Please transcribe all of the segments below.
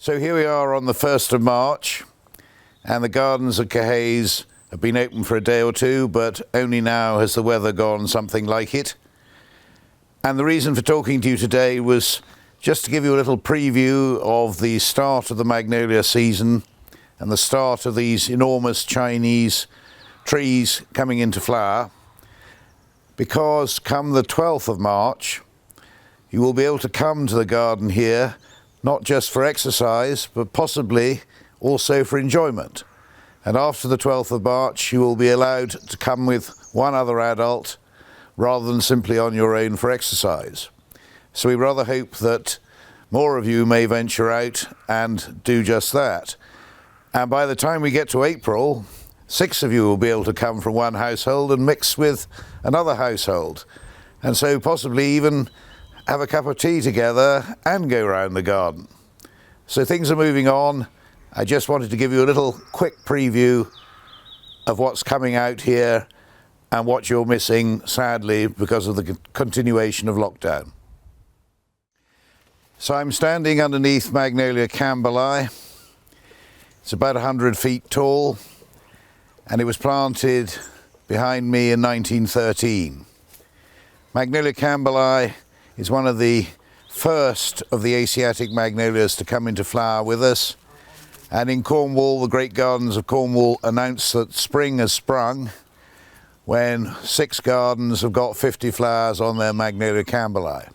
So here we are on the 1st of March, and the gardens at Caerhays have been open for a day or two, but only now has the weather gone something like it. And the reason for talking to you today was just to give you a little preview of the start of the magnolia season and the start of these enormous Chinese trees coming into flower, because come the 12th of March you will be able to come to the garden here not just for exercise but possibly also for enjoyment. And after the 12th of March you will be allowed to come with one other adult rather than simply on your own for exercise. So we rather hope that more of you may venture out and do just that. And by the time we get to April, 6 of you will be able to come from one household and mix with another household, and so possibly even have a cup of tea together and go around the garden. So things are moving on. I just wanted to give you a little quick preview of what's coming out here and what you're missing, sadly, because of the continuation of lockdown. So I'm standing underneath Magnolia campbellii. It's about 100 feet tall, and it was planted behind me in 1913. Magnolia campbellii is one of the first of the Asiatic magnolias to come into flower with us, and in Cornwall, the great gardens of Cornwall announced that spring has sprung when 6 gardens have got 50 flowers on their Magnolia campbellii.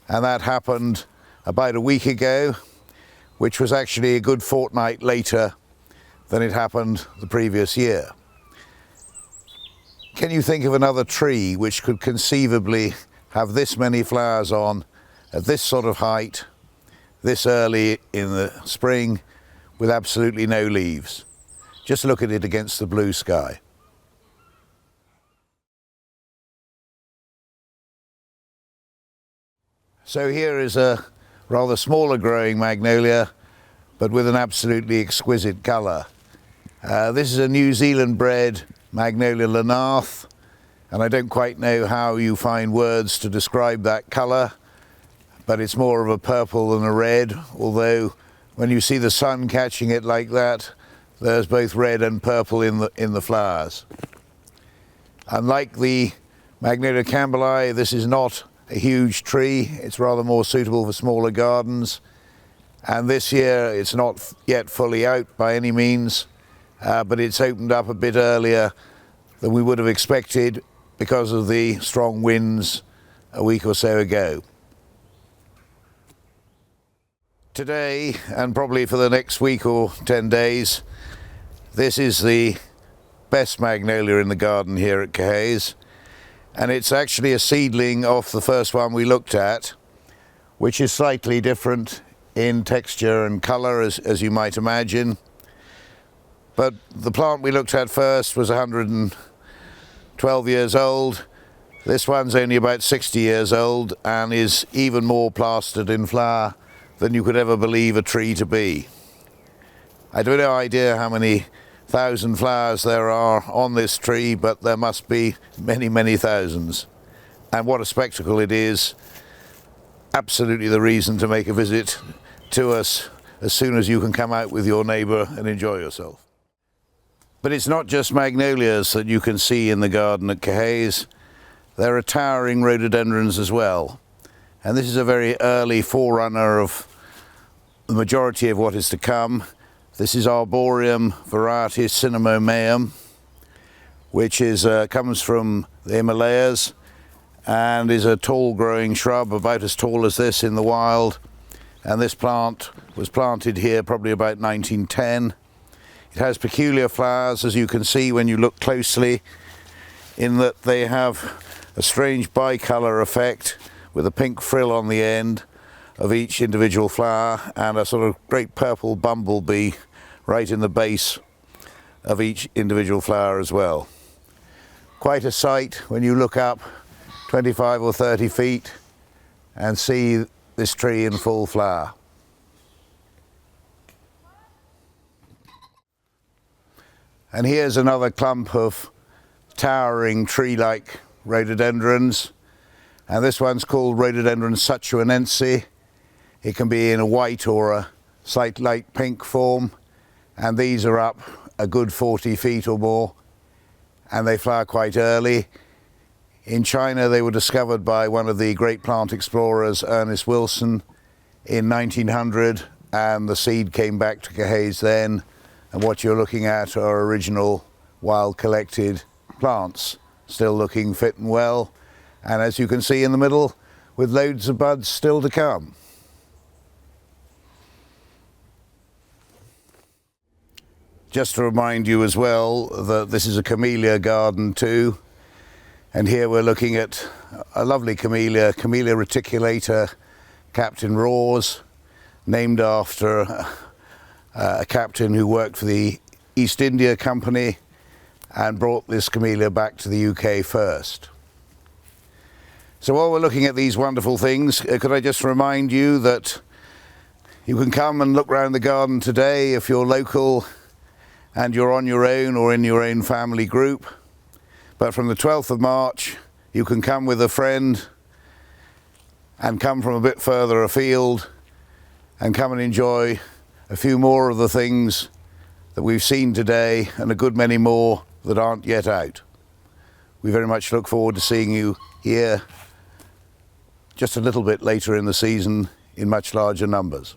And that happened about a week ago, which was actually a good fortnight later than it happened the previous year. Can you think of another tree which could conceivably have this many flowers on at this sort of height, this early in the spring, with absolutely no leaves? Just look at it against the blue sky. So here is a rather smaller growing magnolia, but with an absolutely exquisite colour. This is a New Zealand bred Magnolia Lanarth, and I don't quite know how you find words to describe that colour, but it's more of a purple than a red, although when you see the sun catching it like that, there's both red and purple in the flowers. Unlike the Magnolia campbellii, this is not a huge tree. It's rather more suitable for smaller gardens, and this year it's not yet fully out by any means, but it's opened up a bit earlier than we would have expected because of the strong winds a week or so ago. Today, and probably for the next week or 10 days, this is the best magnolia in the garden here at Caerhays, and it's actually a seedling off the first one we looked at, which is slightly different in texture and colour, as you might imagine. But the plant we looked at first was 112 years old. This one's only about 60 years old and is even more plastered in flower than you could ever believe a tree to be. I have no idea how many thousand flowers there are on this tree, but there must be many, many thousands. And what a spectacle it is. Absolutely the reason to make a visit to us as soon as you can come out with your neighbour and enjoy yourself. But it's not just magnolias that you can see in the garden at Caerhays. There are towering rhododendrons as well. And this is a very early forerunner of the majority of what is to come. This is arboreum variety cinnamomeum, which comes from the Himalayas and is a tall growing shrub, about as tall as this in the wild. And this plant was planted here probably about 1910. It has peculiar flowers, as you can see when you look closely, in that they have a strange bicolour effect with a pink frill on the end of each individual flower and a sort of great purple bumblebee right in the base of each individual flower as well. Quite a sight when you look up 25 or 30 feet and see this tree in full flower. And here's another clump of towering tree-like rhododendrons, and this one's called Rhododendron sutchuenense. It can be in a white or a slight light pink form, and these are up a good 40 feet or more, and they flower quite early. In China they were discovered by one of the great plant explorers, Ernest Wilson, in 1900, and the seed came back to Caerhays then, and what you're looking at are original wild collected plants, still looking fit and well, and as you can see in the middle, with loads of buds still to come. Just to remind you as well that this is a camellia garden too, and here we're looking at a lovely camellia, Camellia reticulata, Captain Raw's, named after a captain who worked for the East India Company and brought this camellia back to the UK first. So while we're looking at these wonderful things, could I just remind you that you can come and look around the garden today if you're local and you're on your own or in your own family group. But from the 12th of March, you can come with a friend and come from a bit further afield and come and enjoy a few more of the things that we've seen today and a good many more that aren't yet out. We very much look forward to seeing you here just a little bit later in the season in much larger numbers.